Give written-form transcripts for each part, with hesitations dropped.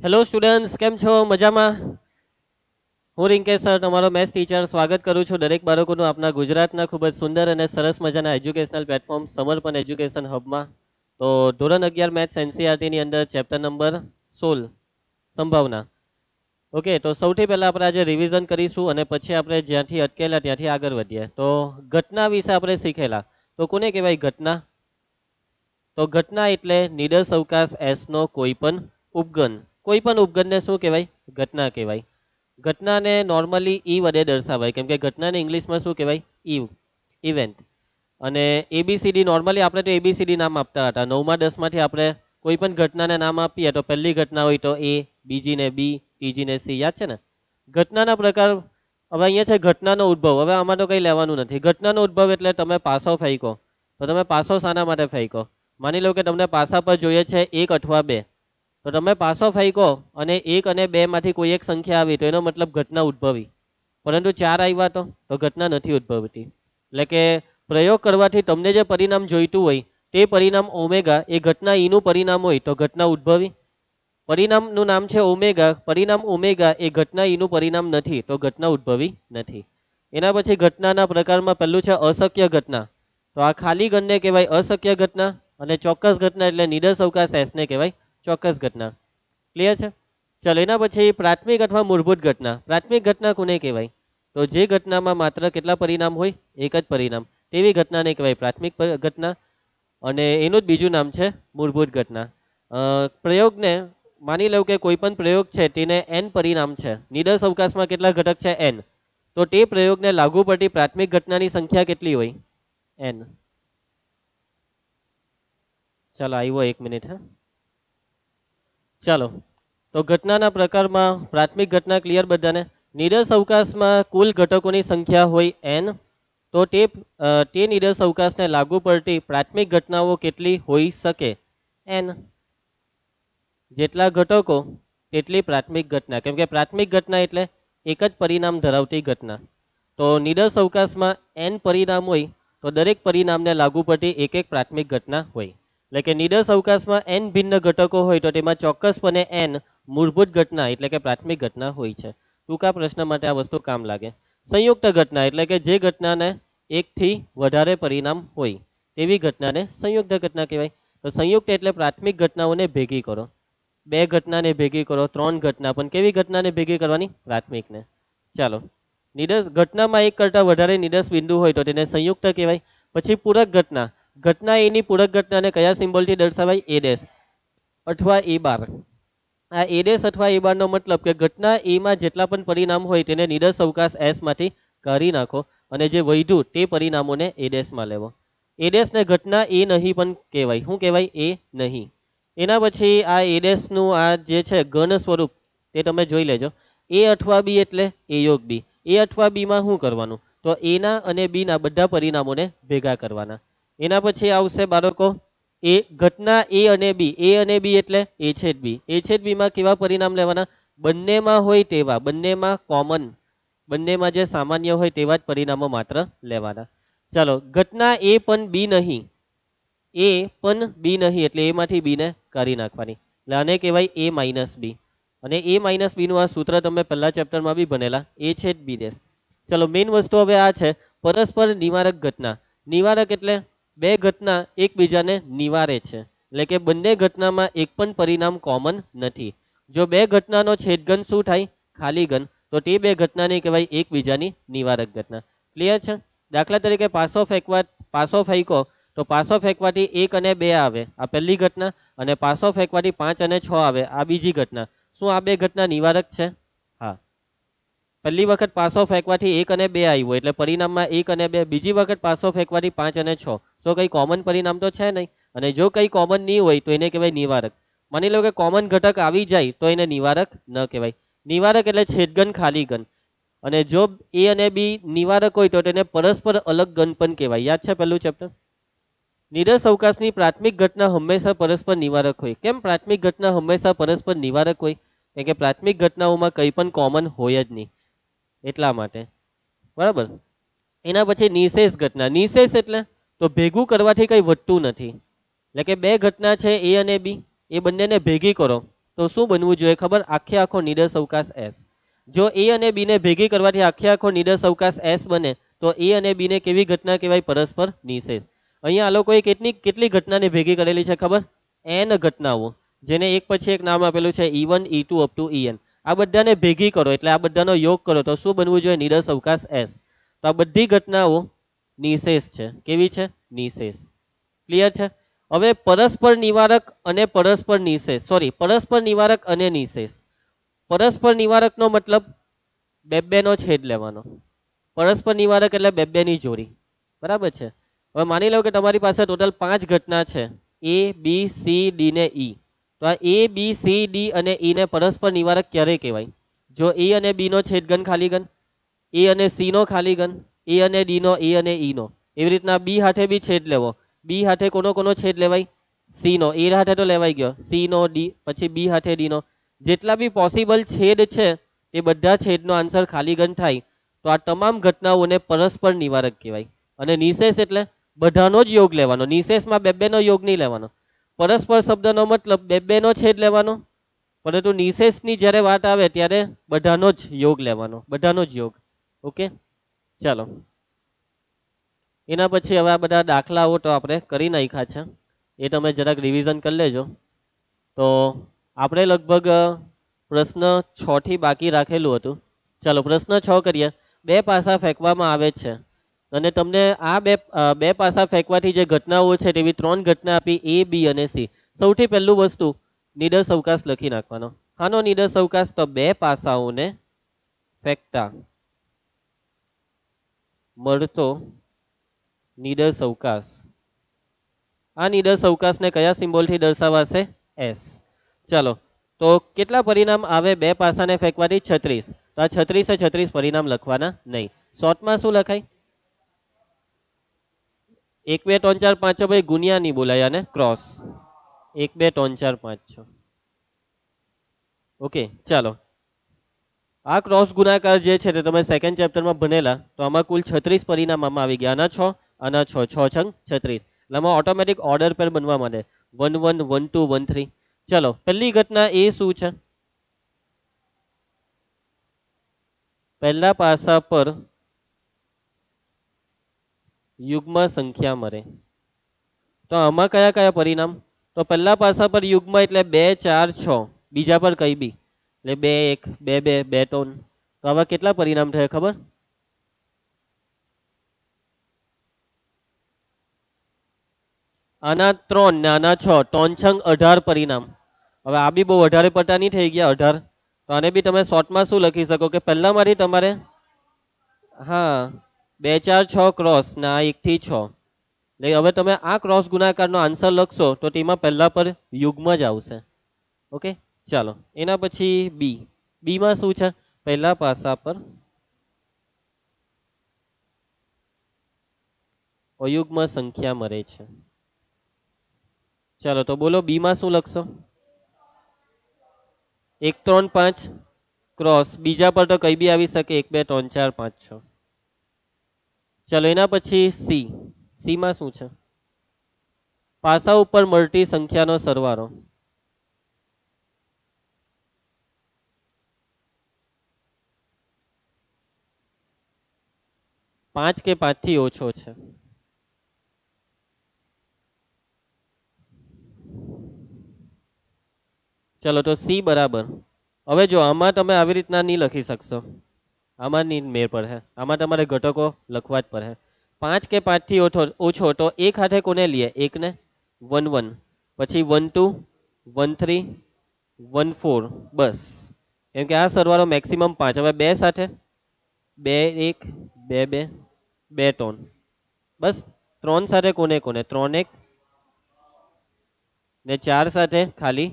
Hello students, કેમ છો? મજામાં? હું રિંકેશ સર, તમારો મેથ્સ ટીચર, સ્વાગત કરું છું દરેક બાળકોનું આપણા ગુજરાતના ખૂબ જ સુંદર અને સરસ મજાના એજ્યુકેશનલ પ્લેટફોર્મ સમર્પણ એજ્યુકેશન હબમાં. તો ધોરણ 11 મેથ્સ એનસીઆરટીની અંદર ચેપ્ટર નંબર 16 સંભાવના. ઓકે, તો સૌથી પહેલા આપણે આજે રિવિઝન કરીશું અને પછી આપણે જ્યાંથી અટકેલા ત્યાંથી આગળ વધીએ. તો ઘટના વિશે આપણે શીખેલા. તો કોને કહેવાય ઘટના? તો ઘટના એટલે નિડર અવકાશ એસ નો કોઈ પણ ઉપગણ. કોઈ પણ ઉપગણને શું કહેવાય? ઘટના કહેવાય. ઘટનાને નોર્મલી ઈ વડે દર્શાવાય, કેમ કે ઘટનાને ઇંગ્લિશમાં શું કહેવાય? Eve, event. અને એબીસીડી નોર્મલી આપણે તો એબીસીડી નામ આપતા હતા. 9માં 10માંથી આપણે કોઈ પણ ઘટનાને નામ આપીએ તો પહેલી ઘટના હોય તો એ, બીજી ને બી, ત્રીજી ને સી. યાદ છે ને? ઘટનાના પ્રકાર. હવે અહીંયા છે ઘટનાનો ઉદ્ભવ. હવે આમાં તો કંઈ લેવાનું નથી. ઘટનાનો ઉદ્ભવ એટલે તમે પાસો ફેંકો. તો તમે પાસો શાના માટે ફેંકો? માની લો કે તમને પાસા પર જોઈએ છે 1 અથવા 2. તો તમે પાસો ફેંકો અને 1 અને 2 માંથી કોઈ એક સંખ્યા આવી તો એનો મતલબ ઘટના ઉદ્ભવી. પરંતુ 4 આવ્યા તો ઘટના નથી ઉદ્ભવતી. એટલે કે પ્રયોગ કરવાથી તમને જે પરિણામ જોઈતું હોય તે પરિણામ ઓમેગા એ ઘટના ઈનું પરિણામ હોય તો ઘટના ઉદ્ભવી. પરિણામનું નામ છે ઓમેગા. પરિણામ ઓમેગા એ ઘટના ઈનું પરિણામ નથી તો ઘટના ઉદ્ભવી નથી. એના પછી ઘટનાના પ્રકારમાં પહેલું છે અશક્ય ઘટના. તો આ ખાલી ગણને કહેવાય અશક્ય ઘટના. અને ચોક્કસ ઘટના એટલે નિડર અવકાશ એસ ને કહેવાય ચોક્કસ ઘટના. ક્લિયર છે? ચાલો, એના પછી પ્રાથમિક અથવા મૂળભૂત ઘટના. પ્રાથમિક ઘટના કોને કહેવાય? તો જે ઘટનામાં માત્ર કેટલા પરિણામ હોય? એક જ પરિણામ. તેવી ઘટનાને કહેવાય પ્રાથમિક ઘટના. અને એનું જ બીજું નામ છે મૂળભૂત ઘટના. પ્રયોગને માની લો કે કોઈ પણ પ્રયોગ છે તેને n પરિણામ છે. નિડર અવકાશમાં કેટલા ઘટક છે? n. તો તે પ્રયોગને લાગુ પડતી પ્રાથમિક ઘટનાની સંખ્યા કેટલી હોય? n. ચાલો, આવ્યો 1 મિનિટ. હા, ચાલો. તો ઘટનાના પ્રકારમાં પ્રાથમિક ઘટના ક્લિયર બધાને? નિડર અવકાશમાં કુલ ઘટકોની સંખ્યા હોય n. તો તે નિડર અવકાશને લાગુ પડતી પ્રાથમિક ઘટનાઓ કેટલી હોઈ શકે? n. જેટલા ઘટકો તેટલી પ્રાથમિક ઘટના, કેમ કે પ્રાથમિક ઘટના એટલે એક જ પરિણામ ધરાવતી ઘટના. તો નિડર અવકાશમાં n પરિણામ હોય તો દરેક પરિણામને લાગુ પડતી એક એક પ્રાથમિક ઘટના હોય. એટલે કે નિડર અવકાશમાં n ભિન્ન ઘટકો હોય તો તેમાં ચોક્કસપણે n મૂળભૂત ઘટના એટલે કે પ્રાથમિક ઘટના હોય છે. ટૂંકા પ્રશ્ન માટે આ વસ્તુ કામ લાગે. સંયુક્ત ઘટના એટલે કે જે ઘટનાને એકથી વધારે પરિણામ હોય તેવી ઘટનાને સંયુક્ત ઘટના કહેવાય. તો સંયુક્ત એટલે પ્રાથમિક ઘટનાઓને ભેગી કરો. 2 ઘટનાને ભેગી કરો, 3 ઘટના, પણ કેવી ઘટનાને ભેગી કરવાની? પ્રાથમિકને. ચાલો, નિડર ઘટનામાં એક કરતાં વધારે નિડર બિંદુ હોય તો તેને સંયુક્ત કહેવાય. પછી પૂરક ઘટના. ઘટના એની પૂરક ઘટનાને કયા સિમ્બોલથી દર્શાવાય? એ ડેશ અથવા એ બાર. આ એ ડેશ અથવા એ બારનો મતલબ કે ઘટના એમાં જેટલા પણ પરિણામ હોય તેને નિડર અવકાશ એસ માંથી કાઢી નાખો અને જે વધ્યું તે પરિણામોને એ ડેશમાં લેવો. એ ડેશને ઘટના એ નહીં પણ કહેવાય. શું કહેવાય? એ નહીં. એના પછી આ એ ડેશનું આ જે છે ઘન સ્વરૂપ તે તમે જોઈ લેજો. એ અથવા બી એટલે એ યોગ બી. એ અથવા બીમાં શું કરવાનું? તો એના અને બીના બધા પરિણામોને ભેગા કરવાના. એના પછી આવશે બાળકો એ ઘટના એ અને બી. એ અને બી એટલે એ છેદ બી. એ છેદ બીમાં કેવા પરિણામ લેવાના? બંનેમાં હોય તેવા, બંનેમાં કોમન, બંનેમાં જે સામાન્ય હોય તેવા જ પરિણામો માત્ર લેવાના. ચાલો, ઘટના એ પણ બી નહીં. એ પણ બી નહીં એટલે એમાંથી બીને કાઢી નાખવાની. એટલે આને કહેવાય એ માઇનસ બી. અને એ માઇનસ બીનું આ સૂત્ર તમે પહેલા ચેપ્ટરમાં બી ભણેલા, એ છે બી ડેશ. ચલો, મેઇન વસ્તુ હવે આ છે પરસ્પર નિવારક ઘટના. નિવારક એટલે 2 ઘટના એકબીજાને નિવારે છે. એટલે કે બંને ઘટનામાં એક પણ પરિણામ કોમન નથી. જો 2 ઘટનાનો છેદઘન શું થાય? ખાલી ઘન. તો તે 2 ઘટનાને કહેવાય એકબીજાની નિવારક ઘટના. ક્લિયર છે? દાખલા તરીકે પાસો ફેંકો તો પાસો ફેંકવાથી 1 અને 2 આવે, આ પહેલી ઘટના. અને પાસો ફેંકવાથી 5 અને 6 આવે, આ બીજી ઘટના. શું આ 2 ઘટના નિવારક છે? હા. પહેલી વખત પાસો ફેંકવાથી 1 અને 2 આવ્યો એટલે પરિણામમાં 1 અને 2. બીજી વખત પાસો ફેંકવાથી 5 અને 6. તો કંઈ કોમન પરિણામ તો છે નહીં. અને જો કંઈ કોમન નહીં હોય તો એને કહેવાય નિવારક. માની લો કે કોમન ઘટક આવી જાય તો એને નિવારક ન કહેવાય. નિવારક એટલે છેદઘન ખાલી ઘન. અને જો એ અને બી નિવારક હોય તો તેને પરસ્પર અલગ ઘન પણ કહેવાય. યાદ છે પહેલું ચેપ્ટર? નિડર અવકાશની પ્રાથમિક ઘટના હંમેશા પરસ્પર નિવારક હોય. કેમ પ્રાથમિક ઘટના હંમેશા પરસ્પર નિવારક હોય? કેમ કે પ્રાથમિક ઘટનાઓમાં કંઈ પણ કોમન હોય જ નહીં, એટલા માટે. બરાબર. એના પછી નિશેષ ઘટના. નિશેષ એટલે તો ભેગું કરવાથી કંઈ વધતું નથી. એટલે કે 2 ઘટના છે એ અને બી. એ બંનેને ભેગી કરો તો શું બનવું જોઈએ ખબર? આખે આખો નિડર અવકાશ એસ. જો એ અને બી ને ભેગી કરવાથી આખે આખો નિડર અવકાશ એસ બને તો એ અને બી ને કેવી ઘટના કહેવાય? પરસ્પર નિષેધ. અહીંયા આ લોકોએ કેટલી ઘટનાને ભેગી કરેલી છે ખબર? એન ઘટનાઓ, જેને એક પછી એક નામ આપેલું છે E1 E2 up to En. આ બધાને ભેગી કરો એટલે આ બધાનો યોગ કરો તો શું બનવું જોઈએ? નિડર અવકાશ એસ. તો આ બધી ઘટનાઓ નિશેષ છે. કેવી છે? નિશેષ. ક્લિયર છે? હવે પરસ્પર નિવારક અને પરસ્પર નિશેષ, સોરી, પરસ્પર નિવારક અને નિશેષ. પરસ્પર નિવારકનો મતલબ બે નો છેદ લેવાનો. પરસ્પર નિવારક એટલે બે ની જોડી. બરાબર છે? હવે માની લો કે તમારી પાસે ટોટલ 5 ઘટના છે, એ બી સી ડી ને ઈ. તો આ એ બી સી ડી અને ઈ ને પરસ્પર નિવારક ક્યારે કહેવાય? જો એ અને બી નો છેદઘન ખાલી ઘન, એ અને સી નો ખાલી ઘન, એ અને ડી નો, એ અને ઈ નો. એવી રીતના બી હાથે બી છેદ લેવો. બી હાથે કોનો છેદ લેવાય? સી નો. એ હાથે તો લેવાઈ ગયો, સી નો, ડી, પછી બી હાથે ડી નો. જેટલા બી પોસિબલ છેદ છે એ બધા છેદનો આન્સર ખાલી ઘન થાય તો આ તમામ ઘટનાઓને પરસ્પર નિવારક કહેવાય. અને નિશેષ એટલે બધાનો જ યોગ લેવાનો. નિશેષમાં બે નો યોગ નહીં લેવાનો. પરસ્પર શબ્દનો મતલબ બે નો છેદ લેવાનો, પરંતુ નિશેષની જ્યારે વાત આવે ત્યારે બધાનો જ યોગ લેવાનો, બધાનો જ યોગ. ઓકે, ચાલો. એના પછી હવે આ બધા દાખલાઓ તો આપણે કરી નાખ્યા છે, એ તમે જરાક રિવિઝન કરી લેજો. તો આપણે લગભગ પ્રશ્ન 6 થી બાકી રાખેલું હતું. ચાલો પ્રશ્ન 6 કરીએ. બે પાસા ફેંકવામાં આવે છે અને તમને આ બે પાસા ફેંકવાથી જે ઘટનાઓ છે તેવી 3 ઘટના આપી, એ બી અને સી. સૌથી પહેલું વસ્તુ નિડર અવકાશ લખી નાખવાનો. આનો નિડર અવકાશ તો બે પાસાઓને ફેંકતા મળતો નિડર અવકાશ. આ નિડર અવકાશને કયા સિમ્બોલથી દર્શાવાશે? એસ. ચાલો, તો કેટલા પરિણામ આવે બે પાસાને ફેંકવાથી? 36. તો આ 36 પરિણામ લખવાના નહીં. શોર્ટમાં શું લખાય? 1 2 3 4 5 6 ભાઈ ગુણ્યા નહીં બોલાય, અને ક્રોસ. 1 2 3 4 5 6. ઓકે, ચાલો. આ ક્રોસ ગુણાકાર જે છે તે તમે સેકન્ડ ચેપ્ટરમાં ભણેલા. તો આમાં કુલ 36 પરિણામ આમાં આવી ગયા. આના 6, આના 6, 6 છંગ 36. એટલે આમાં ઓટોમેટિક ઓર્ડર પર બનવા માંડે, 1 1 1 2 1 3. ચલો, પહેલી ઘટના એ શું છે? પહેલા પાસા પર યુગ્મ સંખ્યા મળે. તો આમાં કયા કયા પરિણામ? તો પહેલા પાસા પર યુગ્મ એટલે 2 4 6. બીજા પર કઈ બી એટલે 2 1 2 2 2 3. તો આવા કેટલા પરિણામ થયા ખબર? આના 3 ને આના 6, 3 છંગ 18 પરિણામ. હવે આ બી બહુ વધારે પડતા નહીં થઈ ગયા 18. તો આને બી તમે શોર્ટમાં શું લખી શકો કે પહેલા માંથી તમારે, હા, 2 4 6 ક્રોસ ને આ 1 થી 6. હવે તમે આ ક્રોસ ગુણાકારનો આન્સર લખશો તો તેમાં પહેલા પર યુગ્મ જ આવશે. ઓકે, ચાલો. એના પછી બી. બીમાં શું છે? પહેલા પાસા પર અયુગ્મ સંખ્યા મળે છે. ચાલો, તો બોલો બીમાં શું લખશો? 1 3 5 ક્રોસ. બીજા પર તો કઈ બી આવી શકે, 1 2 3 4 5 6. ચાલો, એના પછી સી. સીમાં શું છે? પાસા ઉપર મળતી સંખ્યાનો સરવાળો. 5 કે 5 થી ઓછો છે. ચલો, તો સી બરાબર. હવે જો આમાં તમે આવી રીતના નહીં લખી શકશો, આમાં નહીં મેળ પડે. આમાં તમારે ઘટકો લખવા જ પડે. 5 કે 5 થી ઓછો તો એક હાથે કોને લઈએ? 1 ને. 1 1, પછી 1 2 1 3 1 4. બસ, કેમ કે આ સરવાળો મેક્સિમમ 5. હવે 2 સાથે 2 1 2 2 2 3. બસ, 3 સાથે કોને 3 1 ને 4 સાથે ખાલી.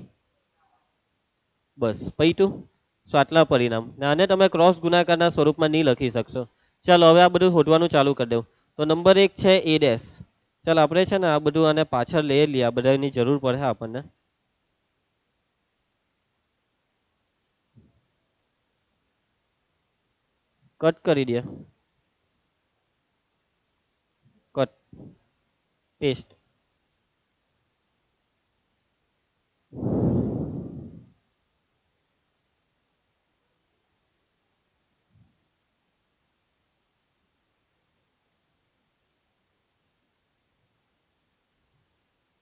બસ પૈતું. સો આટલા પરિણામ. આને તમે ક્રોસ ગુણાકારના સ્વરૂપમાં નહીં લખી શકશો. ચાલો, હવે આ બધું શોધવાનું ચાલુ કરી દઉં. તો નંબર 1 છે એ ડેશ. ચાલો, આપણે છે ને આ બધું આને પાછળ લઈ લઈએ, આ બધાની જરૂર પડે આપણને. કટ કરી દે, કટ, પેસ્ટ.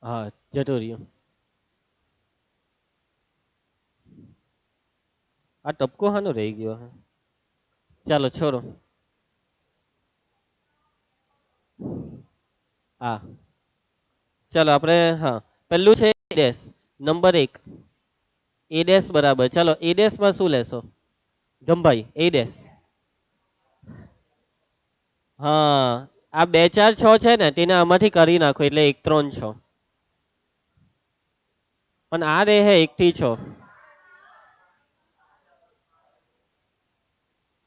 હા જતો રહ્યો. આ ટપકો હાનો રહી ગયો હે. ચાલો છોડો. હા ચાલો આપણે હા પહેલું છે એ ડેશ નંબર 1 એ ડેશ બરાબર. ચાલો એ ડેશ માં શું લેશો ગમભાઈ? એ ડેશ. હા આ 2 4 6 છે ને તેને આમાંથી કરી નાખો એટલે 1 3 6. પણ આ રે હે 1 થી 6.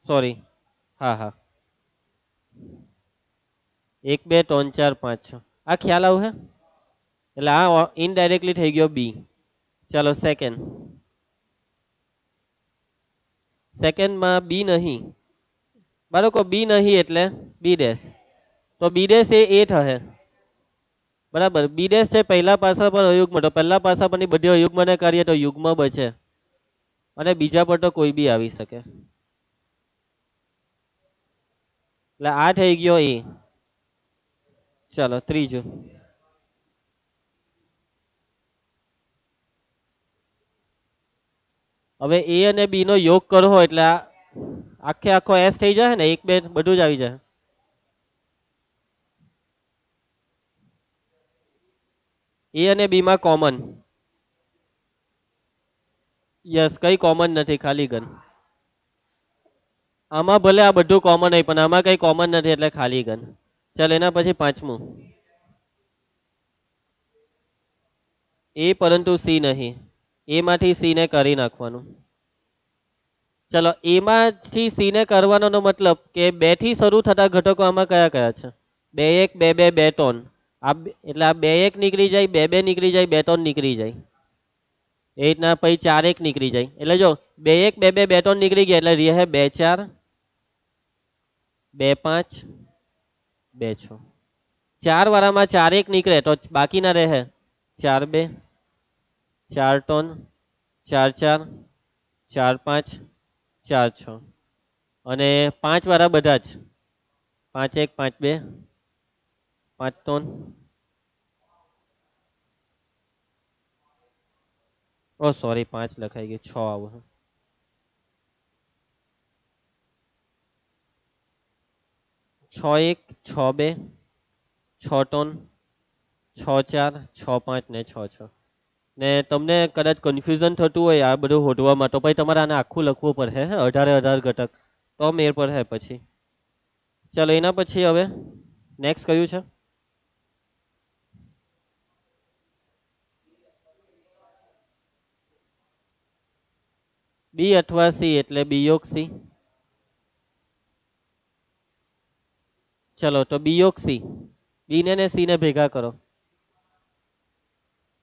સોરી. હા હા 1 2 3 4 5 6 આ ખ્યાલ આવું હે એટલે આ ઇનડાયરેક્ટલી થઈ ગયો બી. ચાલો સેકન્ડ. સેકન્ડમાં બી નહીં બાળકો બી નહીં એટલે બી ડેશ. તો બી ડેશ એ થશે બરાબર. બી ડેશ છે પહેલા પાસા પર અયુગ્મ તો પહેલા પાસા પરની બધી અયુગ્મને કરીએ તો યુગ્મ બચે અને બીજા પર તો કોઈ બી આવી શકે એટલે આ થઈ ગયો એ. ચાલો ત્રીજું. હવે એ અને બી નો યોગ કરવો એટલે આ આખે આખો એસ થઈ જાય ને 1 2 બધું જ આવી જાય. એ અને બી માં કોમન. યસ કઈ કોમન નથી ખાલી ગન. આમાં ભલે આ બધું કોમન હોય પણ આમાં કઈ કોમન નથી એટલે ખાલી ગન. ચાલ એના પછી પાંચમું એ પરંતુ સી નહીં. એ માંથી સી ને કરી નાખવાનું. ચલો એમાંથી સી ને કરવાનો નો મતલબ કે 2 થી શરૂ થતા ઘટકો આમાં કયા કયા છે? 2 1 2 2 2 3. આ એટલે આ 2 1 નીકળી જાય 2 2 નીકળી જાય 2 3 નીકળી જાય. એ રીતના પછી 4 1 નીકળી જાય. એટલે જો 2 1 2 2 2 3 નીકળી ગયા એટલે રહે 2 4 2 5 2 6. 4 વાળામાં 4 1 નીકળે તો બાકીના રહે 4 2 4 3 4 4 4 5 4 6 અને 5 વાળા બધા જ 5 1 5 2 5 3 ઓ સોરી 5 લખાઈ ગયું 6 આવું 6 1 6 2 6 3 6 4 6 5 ને 6 6 ને તમને કદાચ કન્ફ્યુઝન થતું હોય આ બધું હોદવામાં તો પછી તમારે આને આખું લખવું પડે 18 ઘટક તો મેર પડે પછી. ચાલો એના પછી હવે નેક્સ્ટ કયું છે? બી અથવા સી એટલે બી યોગ સી. ચલો તો બી યોગ સી. બી ને સી ને ભેગા કરો.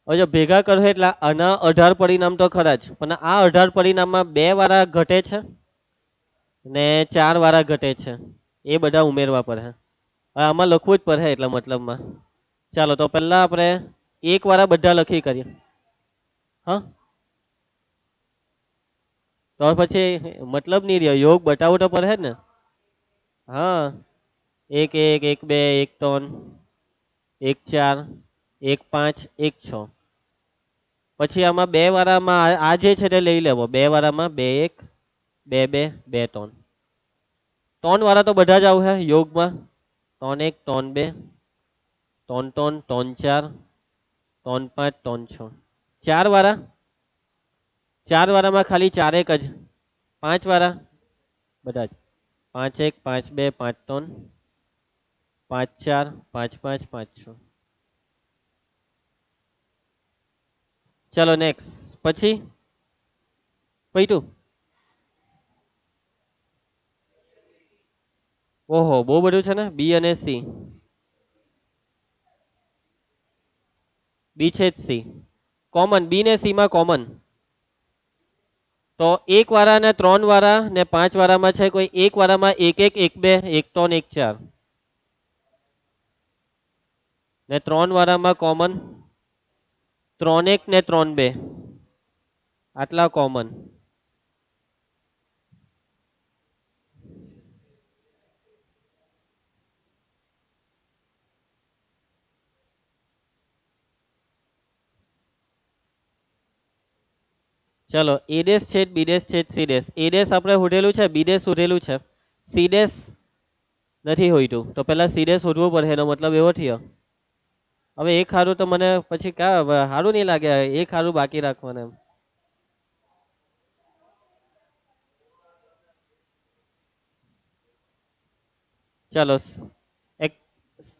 હવે જો ભેગા કરો એટલે આના 18 પરિણામ તો ખરા જ પણ આ 18 પરિણામમાં 2 વાળા ઘટે છે ને 4 વાળા ઘટે છે એ બધા ઉમેરવા પડે. હવે આમાં લખવું જ પડે એટલા મતલબમાં. ચાલો તો પહેલા આપણે 1 વાળા બધા લખી કરીએ. હા તો પછી મતલબ નહીં રહ્યો યોગ બતાવો તો પડે ને. હા 1 1 1 2 1 3 1 4 1 5 1 6. પછી આમાં 2 વાળામાં આ જે છે તે લઈ લેવો 2 વાળામાં 2 1 2 2 2 3. 3 વાળા તો બધા જ આવશે યોગમાં 3 1 3 2 3 3 3 4 3 5 3 6. 4 વાળા 4 વાળામાં ખાલી 4 1 જ. 5 વાળા બધા જ 5 1 5 2 5 3 5 4 5 5 5 6. ચલો નેક્સ્ટ પછી પૈટું. ઓહો બહુ બધું છે ને બી અને સી. બી છે જ સી કોમન બી ને સી માં કોમન. તો 1 વાળા ને 3 વાળા ને 5 વાળામાં છે કોઈ 1 વાળામાં 1 1 1 2 1 3 1 4 ને 3 વાળામાં કોમન 3 1 ને 3 2 આટલા કોમન. ચલો એ ડેશ છેદ બી ડેશ છેદ સી ડેશ. એ ડેશ આપણે શોધેલું છે, બી ડેશ શોધેલું છે, સી ડેશ નથી હોઈતું, તો પહેલા સી ડેશ શોધવું પડે. એનો મતલબ એવો થયો. હવે એક હારું તો મને પછી હારું નહીં લાગે, એક હારું બાકી રાખવાનું એમ. ચાલો એક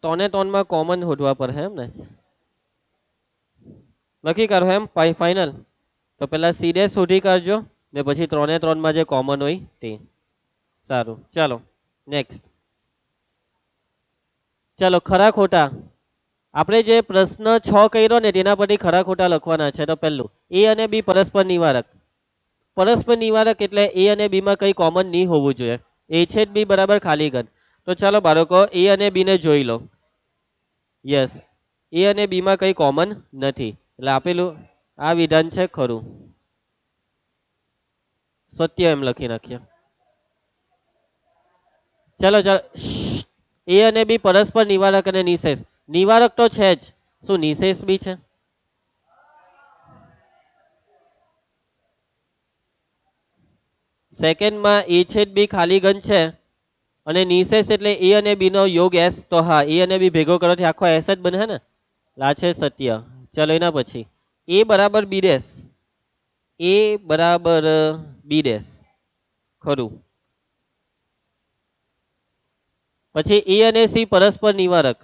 ત્રણે ત્રણમાં કોમન શોધવા પડે એમ ને. લખી કાઢો એમ ફાઇનલ. તો પેલા સી ડેશ શોધી કાઢજો ને પછી ત્રણે ત્રણમાં જે કોમન હોય તે. સારું ચાલો નેક્સ્ટ. ચાલો ખરા ખોટા. આપણે જે પ્રશ્ન 6 કર્યો ને તેના પરથી ખરા ખોટા લખવાના છે. તો પહેલું એ અને બી પરસ્પર નિવારક. પરસ્પર નિવારક એટલે એ અને બી માં કઈ કોમન નહીં હોવું જોઈએ. એ છેદ બી બરાબર ખાલી ઘન. તો ચાલો બાળકો એ અને બી ને જોઈ લો. યસ, એ અને બી માં કઈ કોમન નથી એટલે આપેલું આ વિધાન છે ખરું. સત્ય એમ લખી નાખીએ. ચાલો ચાલો, એ અને બી પરસ્પર નિવારક અને નિશેષ. નિવારક તો છે જ, શું નિશેષ બી છે? સેકન્ડમાં એ છેદ બી ખાલી ઘન છે અને નિશેષ એટલે એ અને બી નો યોગ એસ. તો હા, એ અને બી ભેગો કરવાથી આખો એસ જ બને ને. આ છે સત્ય. ચલો એના પછી એ બરાબર બી ડેશ. એ બરાબર બી ડેશ ખરું. પછી એ અને સી પરસ્પર નિવારક.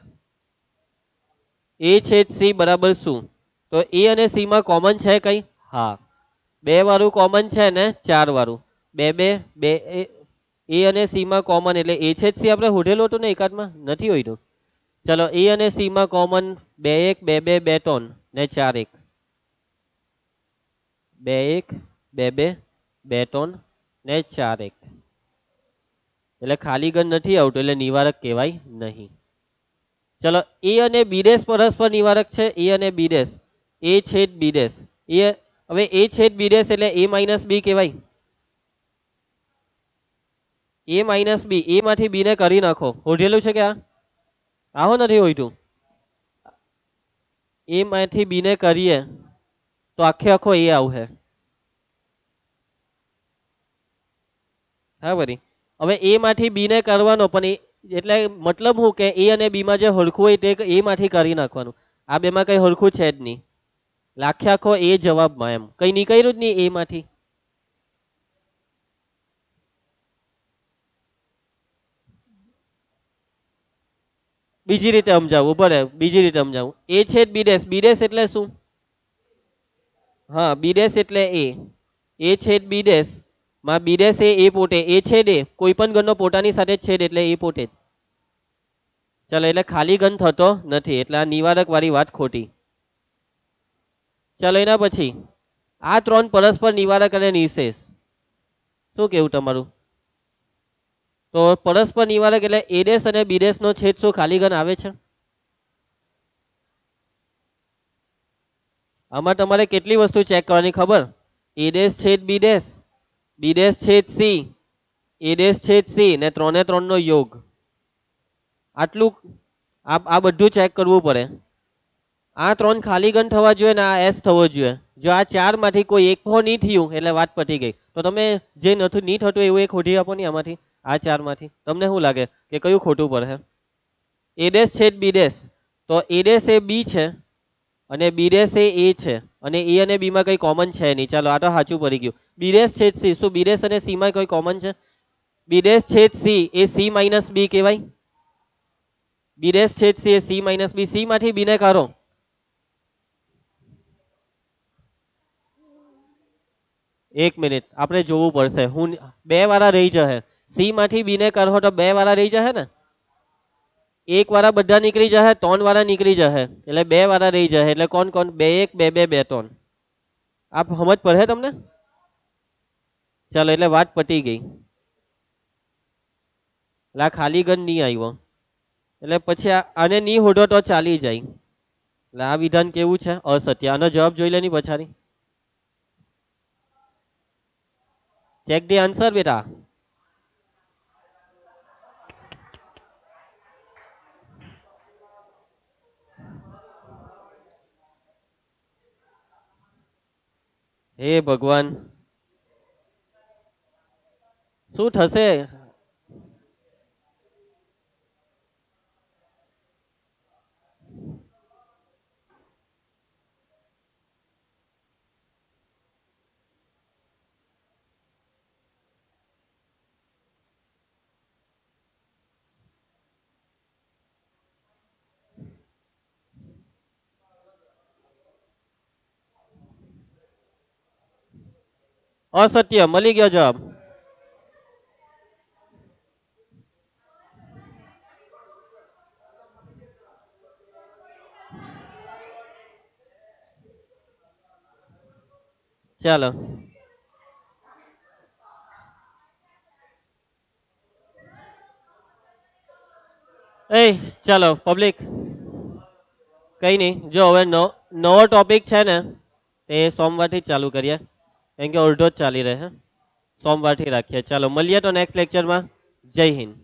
એ છેદ સી બરાબર શું? તો એ અને સી માં કોમન છે કઈ? હા, બે વાળું કોમન છે ને ચાર વાળું. બે બે બે એ અને સી માં કોમન એટલે એ છેદ સી આપણે હોઢેલું હતું ને એકાદમાં નથી હોઈતું. ચલો એ અને સી માં કોમન બે એક બે બે બે ત્રણ ને ચાર એક. બે એક બે બે બે ત્રણ ને ચાર એક. એટલે ખાલી ઘન નથી આવતું એટલે નિવારક કહેવાય નહીં. ચલો એ અને બી ડેશ પરસ્પર નિવારક છે. એ અને બી ડેશ, એ છેદ બી ડેશ. એ હવે એ છેદ બી ડેશ એટલે એ માઇનસ બી કહેવાય. એ માઇનસ બી, એ માંથી બી ને કરી નાખો. હોઢેલું છે કે આ આવો નથી હોઈતું. એ માંથી બી ને કરીએ તો આખે આખો એ આવશે. હા વરી. હવે એ માંથી બી ને કરવાનો પણ એટલે મતલબ શું કે એ અને બી માં જે હરખું હોય તે એ માંથી કરી નાખવાનું. આ બે માં કઈ હરખું છે જ નહીં. આખે આખો એ જવાબમાં એમ કઈ નીકળ્યું જ નહીં એ માંથી. બીજી રીતે સમજાવું, બરાબર બીજી રીતે સમજાવું. એ છે બી ડેશ. બી ડેશ એટલે શું? હા, બી ડેશ એટલે એ છેદ બી ડેશ માં બી ડેશ એ પોતે. એ છેદ એ કોઈ પણ ઘનનો પોતાની સાથે છેદ એટલે એ પોતે. ચાલો એટલે ખાલી ઘન થતો નથી એટલે આ નિવારક વાળી વાત ખોટી. ચાલો એના પછી આ ત્રણ પરસ્પર નિવારક અને નિશેષ. શું કેવું તમારું? તો પરસ્પર નિવારક એટલે એ ડેશ અને બી ડેશ નો છેદ શું ખાલી ઘન આવે છે? આમાં તમારે કેટલી વસ્તુ ચેક કરવાની ખબર? એ ડેશ છેદ બી ડેશ, બી ડેશ છેદ સી, એ ડેશ છેદ સી ને ત્રણે ત્રણ નો યોગ. આટલું આ બધું ચેક કરવું પડે. આ ત્રણ ખાલી ઘન થવા જોઈએ ને આ એસ થવો જોઈએ. જો આ ચાર માંથી કોઈ એક હો નહીં થયું એટલે વાત પતી ગઈ. તો તમે જે નથી નહીં થતું એવું એક ખોટી આપો ને આમાંથી, આ ચાર માંથી તમને શું લાગે કે કયું ખોટું પડે? એ ડેશ છેદ બી ડેશ. તો એ ડેશ એ બી છે અને બી ડેશ એ છે અને એ અને બી માં કઈ કોમન છે નહીં. ચાલો આ તો સાચું પડી ગયું. બી ડેશ છેદ સી, શું બી ડેશ અને સી માં કોઈ કોમન છે? બી ડેશ છેદ સી એ સી માઇનસ બી કહેવાય. બી ડેશ છેદ C A C minus B. C માંથી બી ને કાઢો. એક મિનિટ આપણે જોવું પડશે. હું બે વાળા રહી જશે. સી માંથી બી ને કાઢો તો બે વાળા રહી જશે ને. એક વાળા બધા નીકળી જશે, ત્રણ વાળા નીકળી જશે એટલે બે વાળા રહી જશે. એટલે કોણ કોણ? બે એક બે બે બે ત્રણ. આપ સમજ પડે તમને? ચાલો એટલે વાત પતી ગઈ. એટલે આ ખાલી ઘન નહીં આવ્યો એટલે પછી આને નહીં હોડો તો ચાલી જાય. એટલે આ વિધાન કેવું છે? અસત્ય. આનો જવાબ જોઈ લેની પછાડી. ચેક ધી આન્સર બેટા. હે ભગવાન, શું થશે? અસત્ય, મળી ગયો જવાબ. ચાલો, એ ચાલો પબ્લિક, કઈ નહીં. જો હવે નવો ટોપિક છે ને તે સોમવારથી જ ચાલુ કરીએ, કેમ કે અડધો જ ચાલી રહે. સોમવારથી રાખીએ. ચાલો મળીએ તો નેક્સ્ટ લેક્ચરમાં. જય હિન્દ.